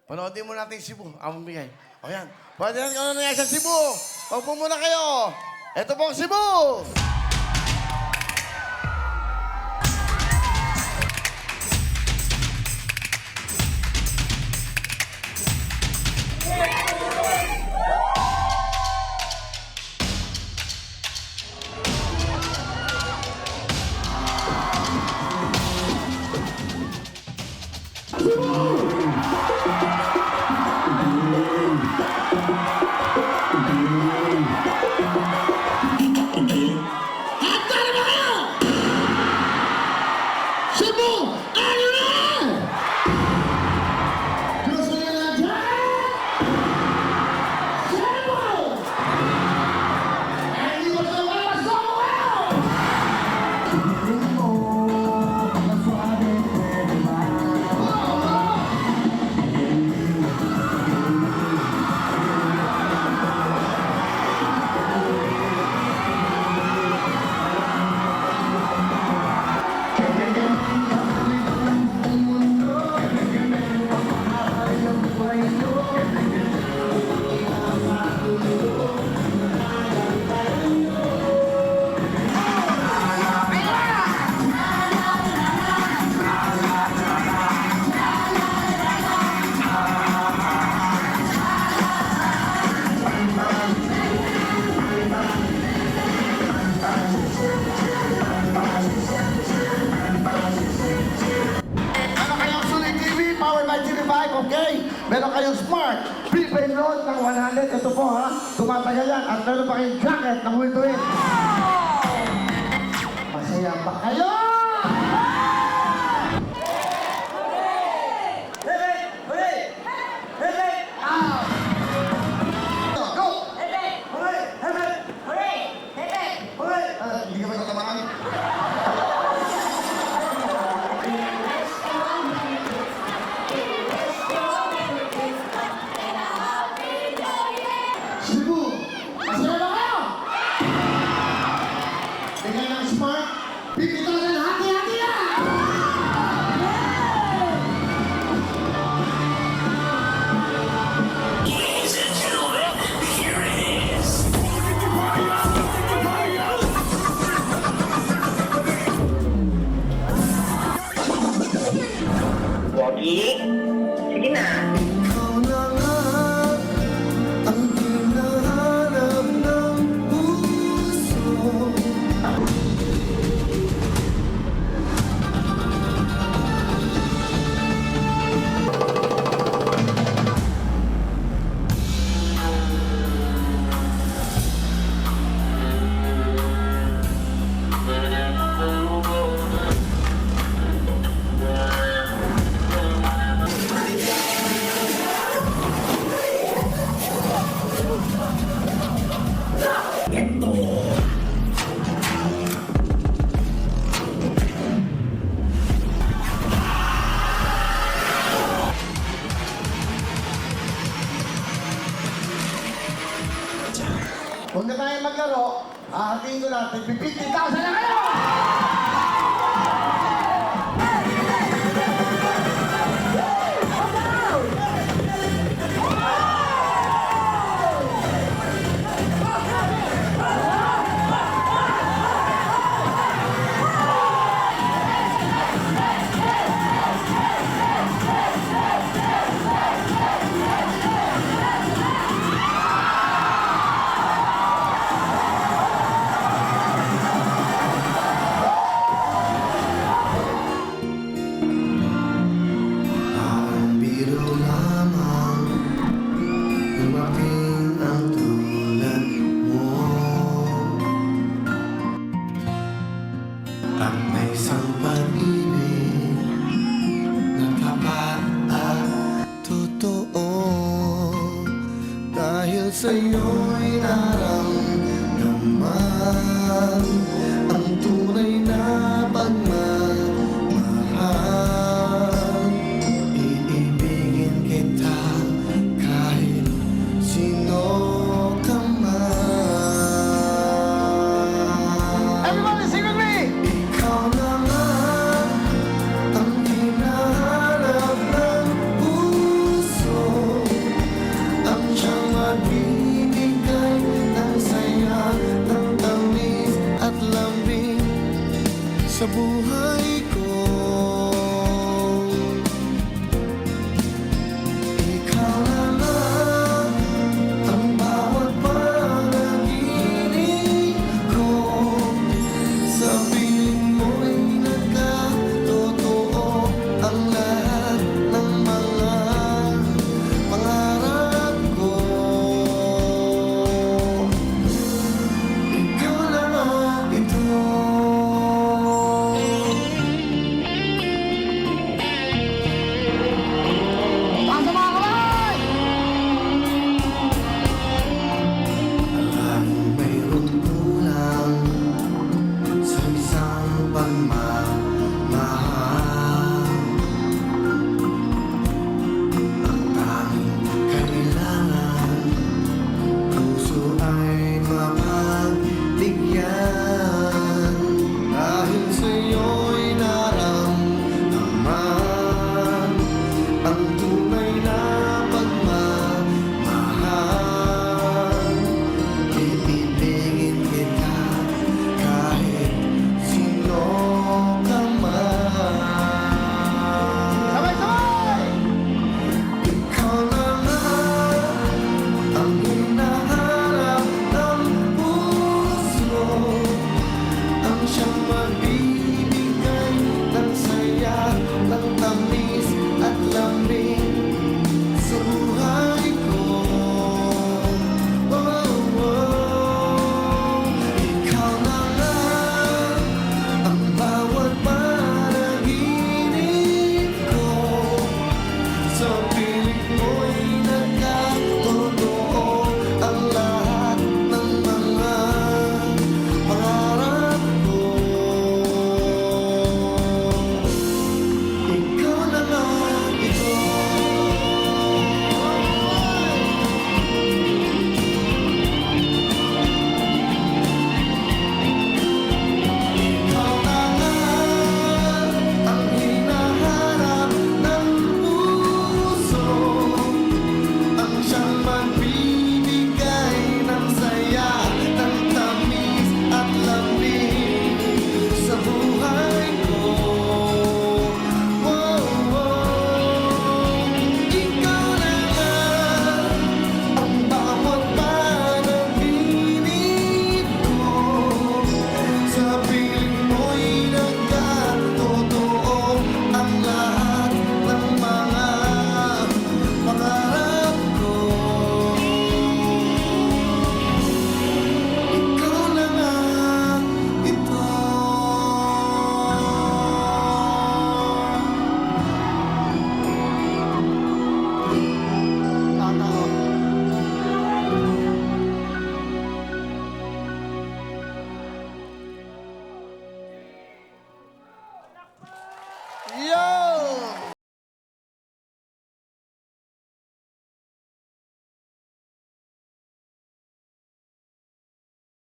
Panoodin mo natin Cebu. Ang bigay. O yan. Pwede natin kung ano nangyari sa Cebu. Pagpo muna kayo. Ito po ang Cebu. Handa na ba kayo? Cebu, ano na? Gusto nyo na dyan? Cebu! Hindi mo sa mga songwell! Meron kayong Sulit TV, powered by TV5, okay? Meron kayong smart, prepaid load ng 100. Ito po ha, tumatagal yan. At meron pa kayong jacket ng Wiltuin. Masaya ba kayo? Go! Hindi ka ba tatamaan? Cebu, masaya ba kayo? Tingnan ng smart, 50,000 hati-hati na! Ladies and gentlemen, here it is. Pogi? Sige na. Ikaw na nga ang hinahanap ng puso. Huwag na tayo maglaro, hahatiin ko natin, 50,000 na kayo! Ang biro lamang, lumaping ang tulad mo. At may isang pag-ibig na tapat at totoo. Dahil sa'yo'y naramdaman ang tunay na pagmamahal. Iibigin kita kahit sino ka man. Everybody sing with me! Ikaw na nga ang hinahanap ng puso. Yo!